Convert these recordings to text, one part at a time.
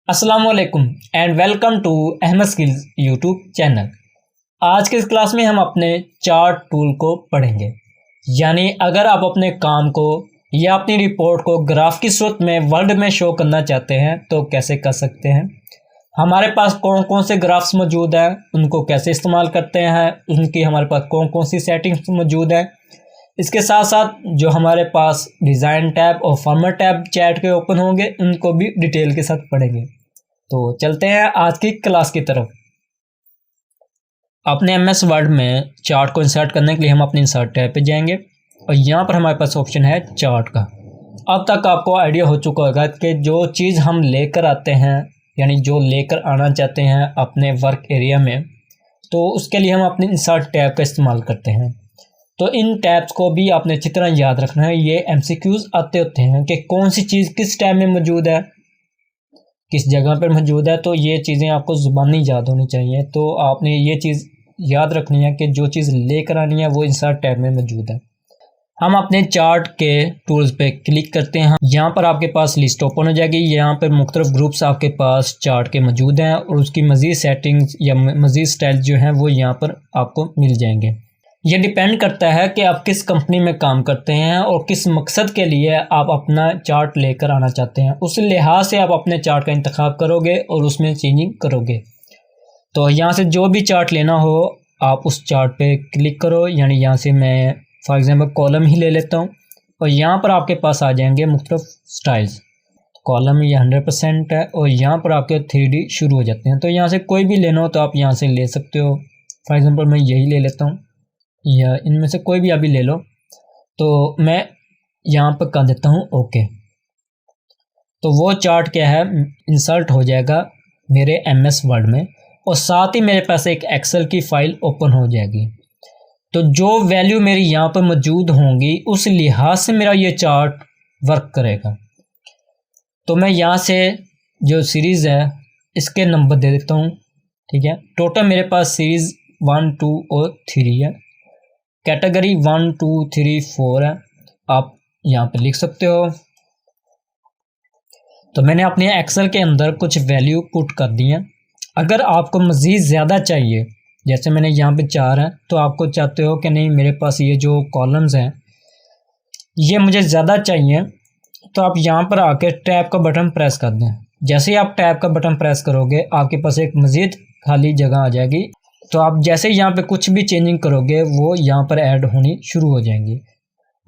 अस्सलामुअलैकुम and welcome to Ahmad skills YouTube channel. आज के इस क्लास में हम अपने चार्ट टूल को पढ़ेंगे। यानी अगर आप अपने काम को या अपनी रिपोर्ट को ग्राफ की सूरत में वर्ड में शो करना चाहते हैं तो कैसे कर सकते हैं, हमारे पास कौन कौन से ग्राफ्स मौजूद हैं, उनको कैसे इस्तेमाल करते हैं, उनकी हमारे पास कौन कौन सी सेटिंग्स मौजूद हैं। इसके साथ साथ जो हमारे पास डिज़ाइन टैब और फॉर्मेट टैब चैट के ओपन होंगे उनको भी डिटेल के साथ पढ़ेंगे। तो चलते हैं आज की क्लास की तरफ। अपने एमएस वर्ड में चार्ट को इंसर्ट करने के लिए हम अपने इंसर्ट टैब पे जाएंगे और यहाँ पर हमारे पास ऑप्शन है चार्ट का। अब तक आपको आइडिया हो चुका होगा कि जो चीज़ हम लेकर आते हैं यानी जो लेकर आना चाहते हैं अपने वर्क एरिया में, तो उसके लिए हम अपने इंसर्ट टैब का इस्तेमाल करते हैं। तो इन टैब्स को भी आपने अच्छी तरह याद रखना है। ये एमसीक्यूज आते होते हैं कि कौन सी चीज़ किस टैब में मौजूद है, किस जगह पर मौजूद है। तो ये चीज़ें आपको ज़ुबानी याद होनी चाहिए। तो आपने ये चीज़ याद रखनी है कि जो चीज़ लेकर आनी है वो इंसर्ट टैब में मौजूद है। हम अपने चार्ट के टूल्स पे क्लिक करते हैं। यहाँ पर आपके पास लिस्ट ओपन हो जाएगी। यहाँ पर मुख्तलिफ ग्रुप्स आपके पास चार्ट के मौजूद हैं और उसकी मज़ीद सेटिंग्स या मज़ीद स्टाइल जो हैं वो यहाँ पर आपको मिल जाएंगे। ये डिपेंड करता है कि आप किस कंपनी में काम करते हैं और किस मकसद के लिए आप अपना चार्ट लेकर आना चाहते हैं। उस लिहाज से आप अपने चार्ट का इंतखाब करोगे और उसमें चेंजिंग करोगे। तो यहाँ से जो भी चार्ट लेना हो आप उस चार्ट पे क्लिक करो। यानी यहाँ से मैं फॉर एग्जांपल कॉलम ही ले लेता हूँ और यहाँ पर आपके पास आ जाएंगे मुख्तलिफ स्टाइल्स। कॉलम ये 100% है और यहाँ पर आपके 3D शुरू हो जाते हैं। तो यहाँ से कोई भी लेना हो तो आप यहाँ से ले सकते हो। फॉर एग्ज़ाम्पल मैं यही ले लेता हूँ या इनमें से कोई भी अभी ले लो। तो मैं यहाँ पर कर देता हूँ ओके। तो वो चार्ट क्या है, इंसर्ट हो जाएगा मेरे एमएस वर्ड में और साथ ही मेरे पास एक एक्सेल की फ़ाइल ओपन हो जाएगी। तो जो वैल्यू मेरी यहाँ पर मौजूद होंगी उस लिहाज से मेरा ये चार्ट वर्क करेगा। तो मैं यहाँ से जो सीरीज़ है इसके नंबर दे देता हूँ। ठीक है, टोटल मेरे पास सीरीज़ 1, 2 और 3 है। कैटेगरी 1, 2, 3, 4 है। आप यहाँ पे लिख सकते हो। तो मैंने अपने एक्सेल के अंदर कुछ वैल्यू पुट कर दी हैं। अगर आपको मज़ीद ज़्यादा चाहिए, जैसे मैंने यहाँ पे 4 है, तो आपको चाहते हो कि नहीं मेरे पास ये जो कॉलम्स हैं ये मुझे ज़्यादा चाहिए, तो आप यहाँ पर आकर टैब का बटन प्रेस कर दें। जैसे ही आप टैब का बटन प्रेस करोगे आपके पास एक मज़ीद खाली जगह आ जाएगी। तो आप जैसे यहाँ पे कुछ भी चेंजिंग करोगे वो यहाँ पर ऐड होनी शुरू हो जाएंगी।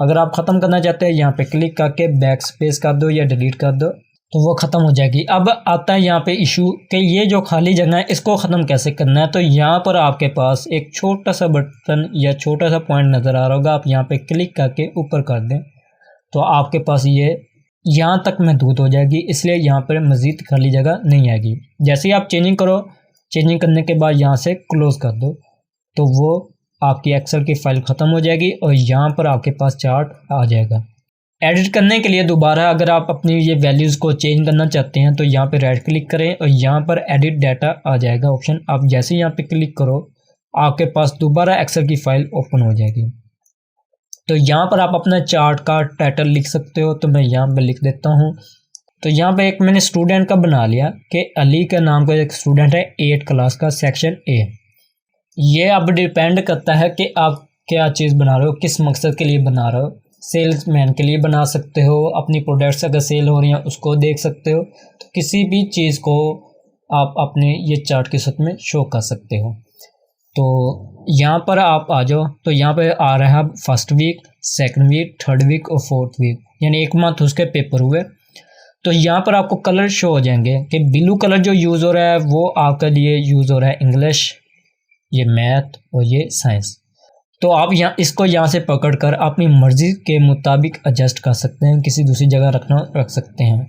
अगर आप ख़त्म करना चाहते हैं यहाँ पे क्लिक करके बैक स्पेस कर दो या डिलीट कर दो तो वो ख़त्म हो जाएगी। अब आता है यहाँ पे इशू कि ये जो खाली जगह है इसको ख़त्म कैसे करना है। तो यहाँ पर आपके पास एक छोटा सा बटन या छोटा सा पॉइंट नज़र आ रहा होगा, आप यहाँ पे क्लिक करके ऊपर कर दें तो आपके पास ये यहाँ तक महदूद हो जाएगी। इसलिए यहाँ पर मज़ीद खाली जगह नहीं आएगी। जैसे ही आप चेंजिंग करो, चेंजिंग करने के बाद यहाँ से क्लोज़ कर दो तो वो आपकी एक्सेल की फ़ाइल ख़त्म हो जाएगी और यहाँ पर आपके पास चार्ट आ जाएगा। एडिट करने के लिए दोबारा अगर आप अपनी ये वैल्यूज़ को चेंज करना चाहते हैं तो यहाँ पे राइट क्लिक करें और यहाँ पर एडिट डाटा आ जाएगा ऑप्शन। आप जैसे यहाँ पे क्लिक करो आपके पास दोबारा एक्सेल की फ़ाइल ओपन हो जाएगी। तो यहाँ पर आप अपना चार्ट का टाइटल लिख सकते हो। तो मैं यहाँ पर लिख देता हूँ। तो यहाँ पे एक मैंने स्टूडेंट का बना लिया कि अली के नाम का एक स्टूडेंट है 8 क्लास का, सेक्शन ए। ये अब डिपेंड करता है कि आप क्या चीज़ बना रहे हो, किस मकसद के लिए बना रहे हो। सेल्समैन के लिए बना सकते हो, अपनी प्रोडक्ट्स अगर सेल हो रही हैं उसको देख सकते हो। तो किसी भी चीज़ को आप अपने ये चार्ट के साथ में शो कर सकते हो। तो यहाँ पर आप आ जाओ तो यहाँ पे आ रहा है first week, second week, third week और फोर्थ वीक, यानी एक मंथ उसके पेपर हुए। तो यहाँ पर आपको कलर शो हो जाएंगे कि ब्लू कलर जो यूज़ हो रहा है वो आपके लिए यूज़ हो रहा है इंग्लिश, ये मैथ और ये साइंस। तो आप यहाँ इसको यहाँ से पकड़कर अपनी मर्ज़ी के मुताबिक एडजस्ट कर सकते हैं, किसी दूसरी जगह रख सकते हैं।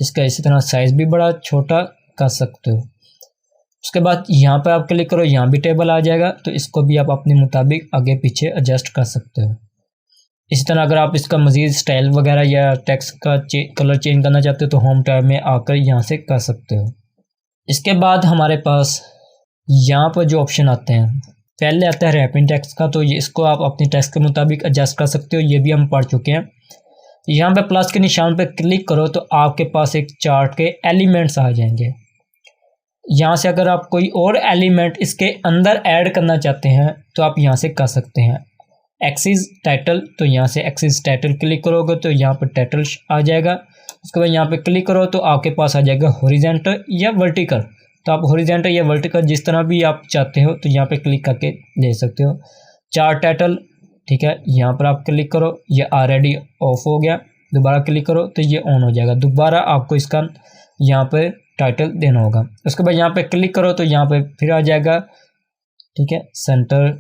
इसका इसी तरह साइज़ भी बड़ा छोटा कर सकते हो। उसके बाद यहाँ पर आप क्लिक करो, यहाँ भी टेबल आ जाएगा। तो इसको भी आप अपने मुताबिक आगे पीछे एडजस्ट कर सकते हो। इसी तरह अगर आप इसका मज़ीद स्टाइल वगैरह या टेक्स्ट का कलर चेंज करना चाहते हो तो होम टैब में आकर यहाँ से कर सकते हो। इसके बाद हमारे पास यहाँ पर जो ऑप्शन आते हैं, पहले आता है रैपिंग टेक्स्ट का। तो ये इसको आप अपनी टेक्स्ट के मुताबिक एडजस्ट कर सकते हो, ये भी हम पढ़ चुके हैं। यहाँ पे प्लस के निशान पे क्लिक करो तो आपके पास एक चार्ट के एलिमेंट्स आ जाएंगे। यहाँ से अगर आप कोई और एलिमेंट इसके अंदर ऐड करना चाहते हैं तो आप यहाँ से कर सकते हैं। एक्सिस टाइटल, तो यहाँ से एक्सिस टाइटल क्लिक करोगे तो यहाँ पर टाइटल आ जाएगा। उसके बाद यहाँ पे क्लिक करो तो आपके पास आ जाएगा हॉरिजॉन्टल या वर्टिकल। तो आप हॉरिजॉन्टल या वर्टिकल जिस तरह भी आप चाहते हो तो यहाँ पे क्लिक करके ले सकते हो। चार्ट टाइटल, ठीक है, यहाँ पर आप क्लिक करो, ये ऑलरेडी ऑफ हो गया। दोबारा क्लिक करो तो ये ऑन हो जाएगा। दोबारा आपको इसका यहाँ पे टाइटल देना होगा। उसके बाद यहाँ पे क्लिक करो तो यहाँ पे फिर आ जाएगा, ठीक है, सेंटर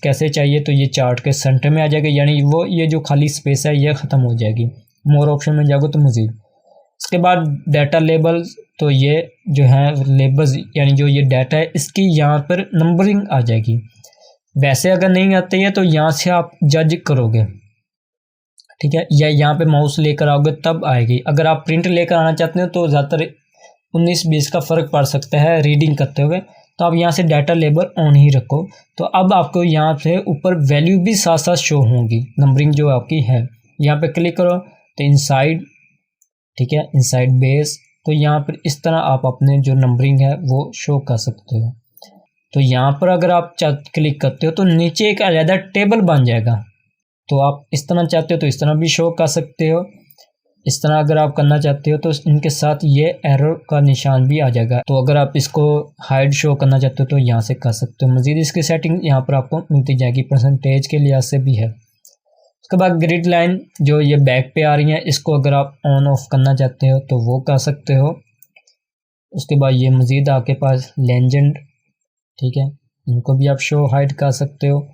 कैसे चाहिए तो ये चार्ट के सेंटर में आ जाएगा, यानी वो ये जो खाली स्पेस है ये ख़त्म हो जाएगी। मोर ऑप्शन में जाओगे तो मज़ीद। इसके बाद डाटा लेबल्स, तो ये जो है लेबल्स यानी जो ये डाटा है इसकी यहाँ पर नंबरिंग आ जाएगी। वैसे अगर नहीं आती है तो यहाँ से आप जज करोगे, ठीक है, या यहाँ पे माउस लेकर आओगे तब आएगी। अगर आप प्रिंट लेकर आना चाहते हो तो ज़्यादातर 19-20 का फ़र्क पड़ सकता है रीडिंग करते हुए, तो आप यहाँ से डाटा लेबल ऑन ही रखो। तो अब आपको यहाँ से ऊपर वैल्यू भी साथ साथ शो होंगी, नंबरिंग जो आपकी है। यहाँ पे क्लिक करो तो इनसाइड, ठीक है, इनसाइड बेस, तो यहाँ पर इस तरह आप अपने जो नंबरिंग है वो शो कर सकते हो। तो यहाँ पर अगर आप क्लिक करते हो तो नीचे एक अलग टेबल बन जाएगा। तो आप इस तरह चाहते हो तो इस तरह भी शो कर सकते हो। इस तरह अगर आप करना चाहते हो तो इनके साथ ये एरर का निशान भी आ जाएगा। तो अगर आप इसको हाइड शो करना चाहते हो तो यहाँ से कर सकते हो। मज़ीद इसकी सेटिंग यहाँ पर आपको मिलती जाएगी, परसेंटेज के लिहाज से भी है। उसके बाद ग्रिड लाइन जो ये बैक पे आ रही है, इसको अगर आप ऑन ऑफ करना चाहते हो तो वो कर सकते हो। उसके बाद ये मज़ीद आपके पास लेजेंड, ठीक है, इनको भी आप शो हाइड कर सकते हो।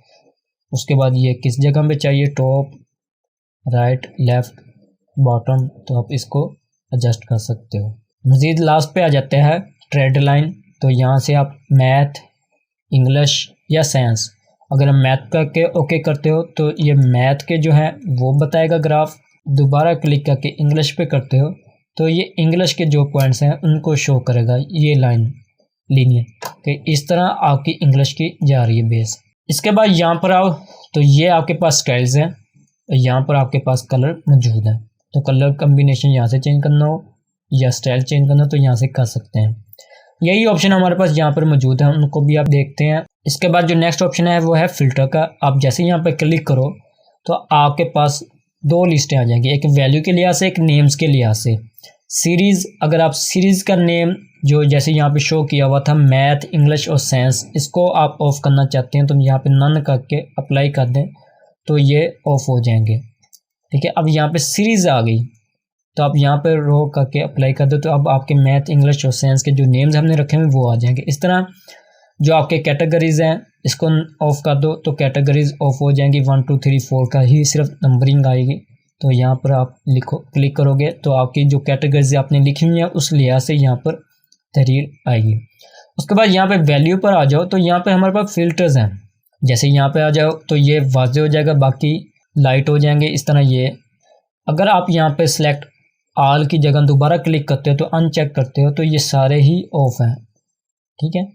उसके बाद ये किस जगह पे चाहिए, टॉप, राइट, लेफ़्ट, बॉटम, तो आप इसको एडजस्ट कर सकते हो। मज़ीद लास्ट पे आ जाते हैं ट्रेड लाइन। तो यहाँ से आप मैथ, इंग्लिश या साइंस, अगर हम मैथ करके ओके करते हो तो ये मैथ के जो है वो बताएगा ग्राफ। दोबारा क्लिक करके इंग्लिश पे करते हो तो ये इंग्लिश के जो पॉइंट्स हैं उनको शो करेगा, ये लाइन लीनियर कि इस तरह आपकी इंग्लिश की जा रही है बेस। इसके बाद यहाँ पर आओ तो ये आपके पास स्टाइल्स हैं, यहाँ पर आपके पास कलर मौजूद है। तो कलर कम्बिनेशन यहाँ से चेंज करना हो या स्टाइल चेंज करना हो तो यहाँ से कर सकते हैं। यही ऑप्शन हमारे पास यहाँ पर मौजूद है, उनको भी आप देखते हैं। इसके बाद जो नेक्स्ट ऑप्शन है वो है फ़िल्टर का। आप जैसे यहाँ पर क्लिक करो तो आपके पास दो लिस्टें आ जाएंगी, एक वैल्यू के लिहाज से, एक नेम्स के लिहाज से। सीरीज़, अगर आप सीरीज़ का नेम जो जैसे यहाँ पे शो किया हुआ था मैथ, इंग्लिश और साइंस, इसको आप ऑफ करना चाहते हैं तो यहाँ पे नन करके अप्लाई कर दें तो ये ऑफ हो जाएंगे, ठीक है। अब यहाँ पे सीरीज़ आ गई तो आप यहाँ पे रो करके अप्लाई कर दो तो अब आपके मैथ, इंग्लिश और साइंस के जो नेम्स हमने रखे हुए वो आ जाएंगे। इस तरह जो आपके कैटेगरीज़ हैं इसको ऑफ कर दो तो कैटेगरीज ऑफ हो जाएंगी। 1 2 3 4 का ही सिर्फ नंबरिंग आएगी। तो यहाँ पर आप लिखो, क्लिक करोगे तो आपकी जो कैटेगरीज आपने लिखी हुई है उस लिहाज से यहाँ पर तहरीर आएगी। उसके बाद यहाँ पे वैल्यू पर आ जाओ तो यहाँ पे हमारे पास फ़िल्टर्स हैं। जैसे यहाँ पे आ जाओ तो ये वाज़े हो जाएगा, बाकी लाइट हो जाएंगे। इस तरह ये अगर आप यहाँ पे सिलेक्ट आल की जगह दोबारा क्लिक करते हो तो अनचेक करते हो तो ये सारे ही ऑफ हैं, ठीक है।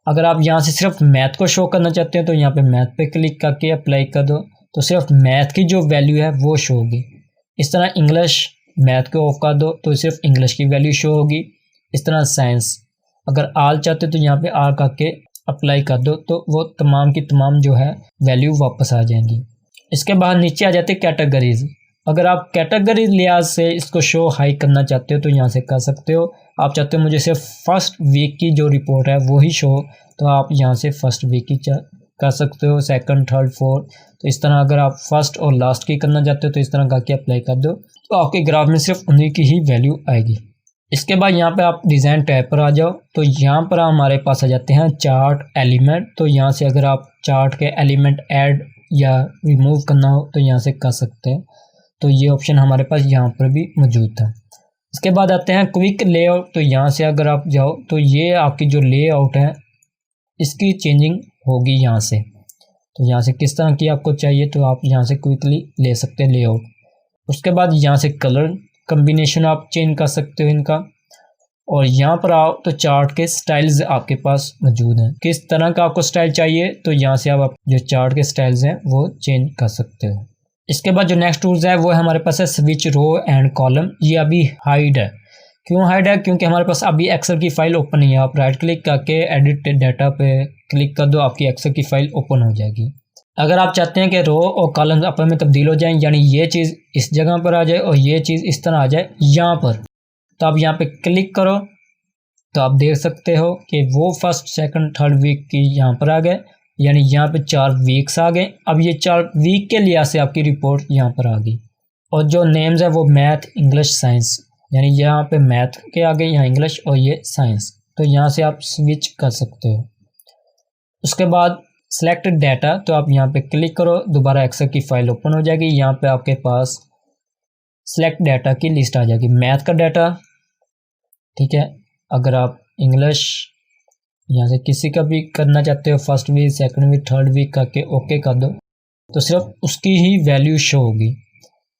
अगर आप यहाँ से सिर्फ मैथ को शो करना चाहते हो तो यहाँ पे मैथ पे क्लिक करके अप्लाई कर दो तो सिर्फ मैथ की जो वैल्यू है वो शो होगी। इस तरह इंग्लिश, मैथ को ऑफ कर दो तो सिर्फ इंग्लिश की वैल्यू शो होगी। इस तरह साइंस, अगर आल चाहते हो तो यहाँ पे आल करके अप्लाई कर दो तो वो तमाम की तमाम जो है वैल्यू वापस आ जाएंगी। इसके बाद नीचे आ जाते कैटेगरीज। अगर आप कैटेगरी लिहाज से इसको शो हाई करना चाहते हो तो यहाँ से कर सकते हो। आप चाहते हो मुझे सिर्फ फर्स्ट वीक की जो रिपोर्ट है वो ही शो, तो आप यहाँ से फर्स्ट वीक की कर सकते हो, सेकंड, थर्ड, फोर्थ। तो इस तरह अगर आप फर्स्ट और लास्ट की करना चाहते हो तो इस तरह करके अप्लाई कर दो तो आपके ग्राफ में सिर्फ उन्हीं की ही वैल्यू आएगी। इसके बाद यहाँ पे आप डिज़ाइन टैब पर आ जाओ तो यहाँ पर हमारे पास आ जाते हैं चार्ट एलिमेंट। तो यहाँ से अगर आप चार्ट के एलिमेंट ऐड या रिमूव करना हो तो यहाँ से कर सकते हैं। तो ये ऑप्शन हमारे पास यहाँ पर भी मौजूद था। इसके बाद आते हैं क्विक लेआउट। तो यहाँ से अगर आप जाओ तो ये आपकी जो लेआउट है इसकी चेंजिंग होगी यहाँ से। तो यहाँ से किस तरह की आपको चाहिए तो आप यहाँ से क्विकली ले सकते हैं लेआउट। उसके बाद यहाँ से कलर कम्बिनेशन आप चेंज कर सकते हो इनका। और यहाँ पर आओ तो चार्ट के स्टाइल्स आपके पास मौजूद हैं। किस तरह का आपको स्टाइल चाहिए तो यहाँ से आप जो चार्ट के स्टाइल्स हैं वो चेंज कर सकते हो। इसके बाद जो नेक्स्ट टूल्स है वो हमारे पास है स्विच रो एंड कॉलम। ये अभी हाइड है। क्यों हाइड है? क्योंकि हमारे पास अभी एक्सेल की फाइल ओपन नहीं है। आप राइट क्लिक करके एडिट डाटा पे क्लिक कर दो, आपकी एक्सेल की फाइल ओपन हो जाएगी। अगर आप चाहते हैं कि रो और कॉलम आपस में तब्दील हो जाएं, यानी ये चीज़ इस जगह पर आ जाए और ये चीज़ इस तरह आ जाए यहाँ पर, तो आप यहाँ पे क्लिक करो तो आप देख सकते हो कि वो फर्स्ट सेकंड थर्ड वीक की यहाँ पर आ गए, यानी यहाँ पे 4 वीक्स आ गए। अब ये 4 वीक के लिहाज से आपकी रिपोर्ट यहाँ पर आ गई। और जो नेम्स है वो मैथ, इंग्लिश, साइंस, यानी यहाँ पे मैथ के आ गए, यहाँ इंग्लिश और ये साइंस। तो यहाँ से आप स्विच कर सकते हो। उसके बाद सिलेक्टेड डाटा, तो आप यहाँ पे क्लिक करो, दोबारा एक्सेल की फाइल ओपन हो जाएगी। यहाँ पे आपके पास सिलेक्ट डाटा की लिस्ट आ जाएगी। मैथ का डाटा, ठीक है। अगर आप इंग्लिश यहाँ से किसी का भी करना चाहते हो, first week, second week, third week करके ओके कर दो, तो सिर्फ उसकी ही वैल्यू शो होगी।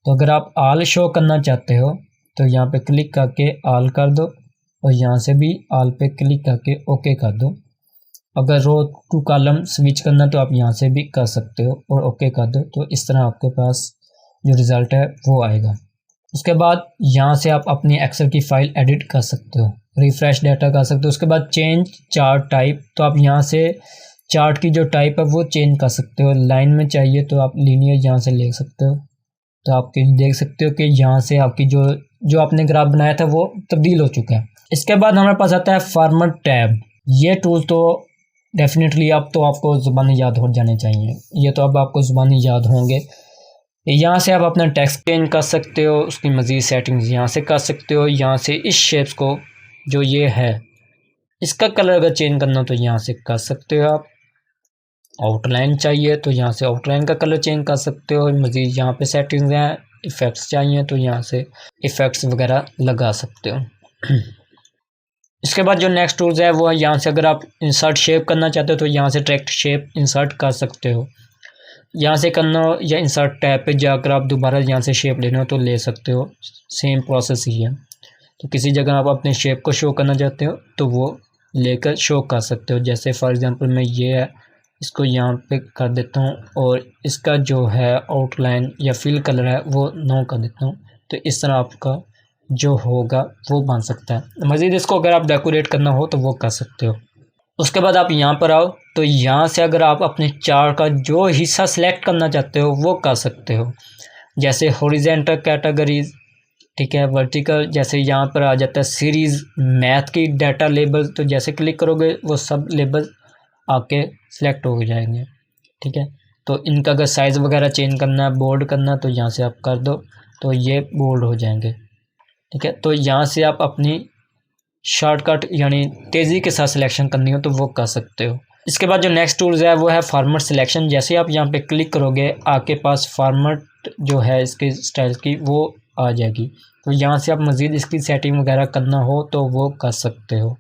तो अगर आप आल शो करना चाहते हो तो यहाँ पे क्लिक करके आल कर दो और यहाँ से भी आल पे क्लिक करके ओके कर दो। अगर रो टू कॉलम स्विच करना तो आप यहाँ से भी कर सकते हो और ओके कर दो। तो इस तरह आपके पास जो रिज़ल्ट है वो आएगा। उसके बाद यहाँ से आप अपनी एक्सेल की फ़ाइल एडिट कर सकते हो, रिफ़्रेश डाटा कर सकते हो। उसके बाद चेंज चार्ट टाइप, तो आप यहाँ से चार्ट की जो टाइप है वो चेंज कर सकते हो। लाइन में चाहिए तो आप लीनियर यहाँ से ले सकते हो। तो आप देख सकते हो कि यहाँ से आपकी जो आपने ग्राफ बनाया था वो तब्दील हो चुका है। इसके बाद हमारे पास आता है फॉर्मेट टैब। ये टूल तो डेफिनेटली अब तो आपको ज़ुबानी याद हो जाने चाहिए, ये तो अब आपको ज़ुबानी याद होंगे। यहाँ से आप अपना टेक्स्ट चेंज कर सकते हो, उसकी मज़ीद सेटिंग्स यहाँ से कर सकते हो। यहाँ से इस शेप्स को जो ये है इसका कलर अगर चेंज करना तो यहाँ से कर सकते हो आप। आउटलाइन चाहिए तो यहाँ से आउटलाइन का कलर चेंज कर सकते हो। मज़ीद यहाँ पे सेटिंग्स हैं। इफ़ेक्ट्स चाहिए तो यहाँ से इफ़ेक्ट्स वगैरह लगा सकते हो। इसके बाद जो नेक्स्ट टूल्स है वो है यहाँ से अगर आप इंसर्ट शेप करना चाहते हो तो यहाँ से डायरेक्ट शेप इंसर्ट कर सकते हो। यहाँ से करना हो या इंसर्ट टैब पे जाकर आप दोबारा यहाँ से शेप लेना हो तो ले सकते हो, सेम प्रोसेस ही है। तो किसी जगह आप अपने शेप को शो करना चाहते हो तो वो लेकर शो कर सकते हो। जैसे फॉर एग्जांपल मैं ये है, इसको यहाँ पे कर देता हूँ और इसका जो है आउटलाइन या फिल कलर है वो नो कर देता हूँ। तो इस तरह आपका जो होगा वो बन सकता है। मज़ीद इसको अगर आप डेकोरेट करना हो तो वो कर सकते हो। उसके बाद आप यहाँ पर आओ तो यहाँ से अगर आप अपने चार्ट का जो हिस्सा सेलेक्ट करना चाहते हो वो कर सकते हो। जैसे हॉरिजॉन्टल कैटेगरीज, ठीक है, वर्टिकल, जैसे यहाँ पर आ जाता है सीरीज़, मैथ की डाटा लेबल, तो जैसे क्लिक करोगे वो सब लेबल आके सिलेक्ट हो जाएंगे, ठीक है। तो इनका अगर साइज़ वगैरह चेंज करना है, बोल्ड करना, तो यहाँ से आप कर दो तो ये बोल्ड हो जाएंगे, ठीक है। तो यहाँ से आप अपनी शॉर्टकट यानी तेज़ी के साथ सिलेक्शन करनी हो तो वो कर सकते हो। इसके बाद जो नेक्स्ट टूल्स है वो है फॉर्मेट सिलेक्शन। जैसे आप यहाँ पे क्लिक करोगे आपके पास फॉर्मेट जो है इसके स्टाइल की वो आ जाएगी। तो यहाँ से आप मज़ीद इसकी सेटिंग वगैरह करना हो तो वो कर सकते हो।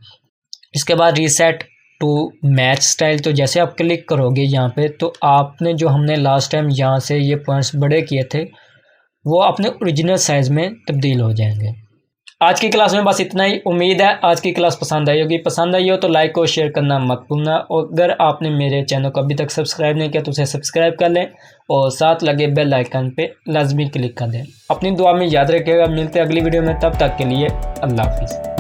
इसके बाद रीसेट टू मैच स्टाइल, तो जैसे आप क्लिक करोगे यहाँ पे तो आपने जो हमने लास्ट टाइम यहाँ से ये पॉइंट्स बड़े किए थे वो अपने ओरिजिनल साइज़ में तब्दील हो जाएंगे। आज की क्लास में बस इतना ही। उम्मीद है आज की क्लास पसंद आई होगी। पसंद आई हो तो लाइक और शेयर करना मत भूलना। और अगर आपने मेरे चैनल को अभी तक सब्सक्राइब नहीं किया तो उसे सब्सक्राइब कर लें और साथ लगे बेल आइकन पे लाजमी क्लिक कर दें। अपनी दुआ में याद रखिएगा। मिलते हैं अगली वीडियो में, तब तक के लिए अल्लाह हाफिज़।